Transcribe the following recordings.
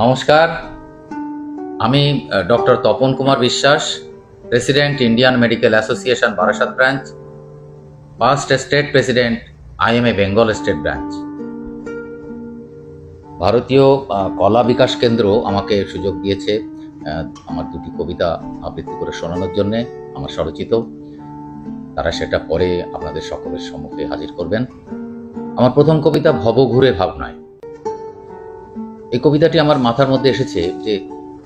নমস্কার, আমি doctor Tapan Kumar Biswas, president Indian medical association Barasat branch, past state president IMA Bengal state branch. ভারতীয় কলা বিকাশ কেন্দ্র আমাকে সুযোগ দিয়েছে আমার দুটি কবিতা আবৃত্তি করে শোনানোর জন্যে, আমার স্বরচিত। তারা সেটা পরে আপনাদের সকলের সম্মুখে হাজির করবেন। আমার প্রথম কবিতা ভবঘুরে ভাবনায়। এই কবিতাটি আমার মাথার মধ্যে এসেছে যে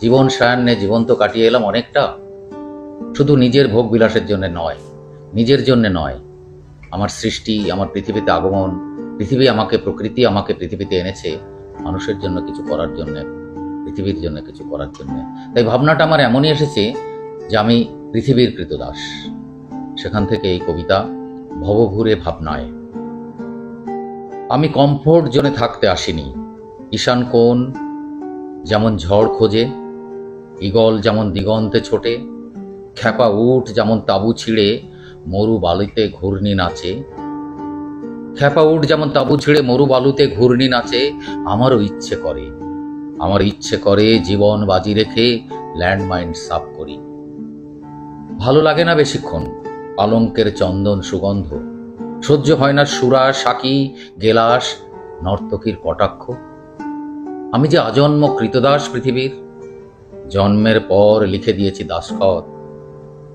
জীবন সায়ান্নে জীবন তো কাটিয়ে এলাম অনেকটা, শুধু নিজের ভোগ বিলাসের জন্য নয়, নিজের জন্য নয়। আমার সৃষ্টি, আমার পৃথিবীতে আগমন, পৃথিবী আমাকে, প্রকৃতি আমাকে পৃথিবীতে এনেছে মানুষের জন্য কিছু করার জন্য, পৃথিবীর জন্য কিছু করার জন্য। তাই ভাবনাটা আমার এমনই এসেছে যে আমি পৃথিবীর কৃতদাস। সেখান থেকে এই কবিতা ভবঘুরে ভাবনায়। আমি কমফোর্ট জোনে থাকতে আসিনি। ঈশান কোণ যেমন ঝড় খোঁজে, ঈগল যেমন দিগন্তে ছোটে, খ্যাপা উট যেমন তাঁবু ছিঁড়ে মরু বালুতে ঘূর্ণি নাচে। খ্যাপা উট যেমন তাঁবু ছিঁড়ে মরু বালুতে ঘূর্ণি নাচে। আমার ইচ্ছে করে জীবন বাজি রেখে ল্যান্ডমাইন সাফ করি। ভালো লাগে না বেশিক্ষণ পালঙ্কের চন্দন সুগন্ধ, সহ্য হয় না সুরা, সাকি, গেলাস, নর্তকীর কটাক্ষ। আমি যে আজন্ম কৃতদাস পৃথিবীর, জন্মের পর লিখে দিয়েছি দাসখত,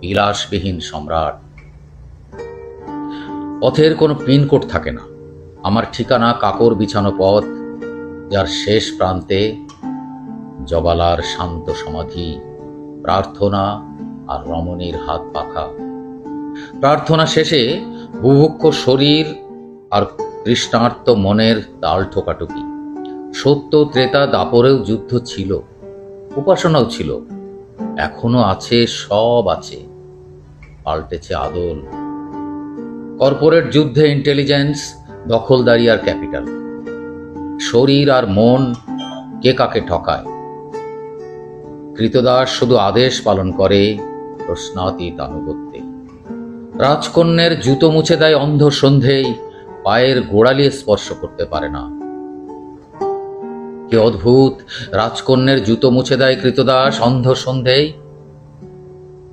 বিলাসবিহীন সম্রাট। পথের কোনো পিনকোড থাকে না, আমার ঠিকানা কাকর বিছানো পথ, যার শেষ প্রান্তে জবালার শান্ত সমাধি, প্রার্থনা আর রমণীর হাত পাখা। প্রার্থনা শেষে বুভুক্ষ শরীর আর তৃষ্ণার্ত মনের তাল ঠোকাটুকি। সত্য ত্রেতা দাপরেও যুদ্ধ ছিল, উপাসনাও ছিল, এখনো আছে, সব আছে, পাল্টেছে আদল। কর্পোরেট যুদ্ধে ইন্টেলিজেন্স, দখলদারি আর ক্যাপিটাল, শরীর আর মন কে কাকে ঠকায়। কৃতদাস শুধু আদেশ পালন করে প্রশ্নাতীত আনুগত্যে। রাজকন্যের জুতো মুছে দেয় অন্ধ সন্ধেই, পায়ের গোড়ালি স্পর্শ করতে পারে না। কি অদ্ভুত, রাজকন্যের জুতো মুছে দেয় কৃতদাস অন্ধ সন্ধেই,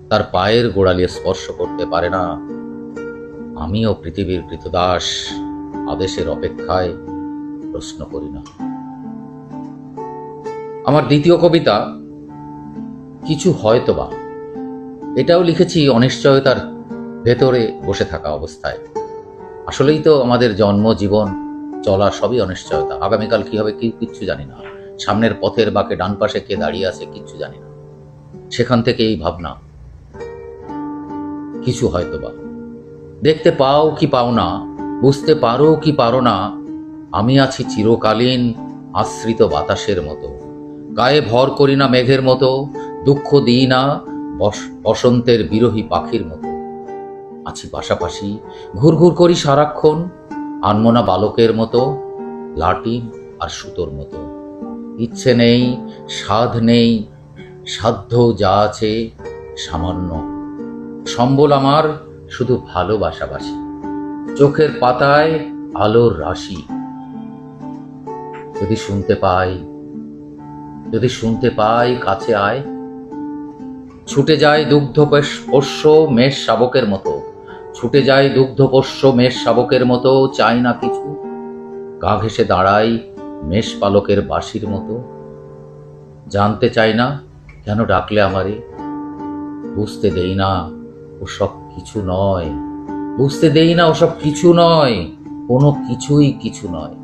তার পায়ের গোড়ালি স্পর্শ করতে পারে না। আমিও পৃথিবীর কৃতদাস, আদেশের অপেক্ষায় প্রশ্ন করি না। আমার দ্বিতীয় কবিতা কিছু হয়তোবা। এটাও লিখেছি অনিশ্চয়তার ভেতরে বসে থাকা অবস্থায়। আসলেই তো আমাদের জন্ম, জীবন, চলা সবই অনিশ্চয়তা। আগামীকাল কি হবে কিচ্ছু জানি না। সামনের পথের বাঁকে ডান পাশে কে দাঁড়িয়ে আছে কিচ্ছু জানি না। সেখান থেকে এই ভাবনা, কিছু হয়তোবা। দেখতে পাও কি পাও না, বুঝতে পারো কি পারো না, আমি আছি চিরকালীন আশ্রিত বাতাসের মতো। গায়ে ভর করি না মেঘের মতো, দুঃখ দিই না বসন্তের বিরহী পাখির মতো। আছি পাশাপাশি, ঘুরঘুর করি সারাক্ষণ, আনমনা বালকের মতো, লাটিম আর সুতোর মতো। ইচ্ছে নেই, সাধ নেই, সাধ্য যা আছে সামান্য। সম্বল আমার শুধু ভালোবাসাবাসি, চোখের পাতায় আলোর রাশি। যদি শুনতে পাই কাছে আয়। ছুটে যায় দুগ্ধপোষ্য মেষ শাবকের মতো, ছুটে যায় দুগ্ধপোষ্য মেষ শাবকের মতো। চাই না কিছু, গা ঘেঁষে দাঁড়াই মেষ পালকের বাঁশির মতো। জানতে চাই না কেন ডাকলে আমারে, বুঝতে দেই না ওসব কিছু নয়, বুঝতে দেই না ওসব কিছু নয়, কোনো কিছুই কিছু নয়।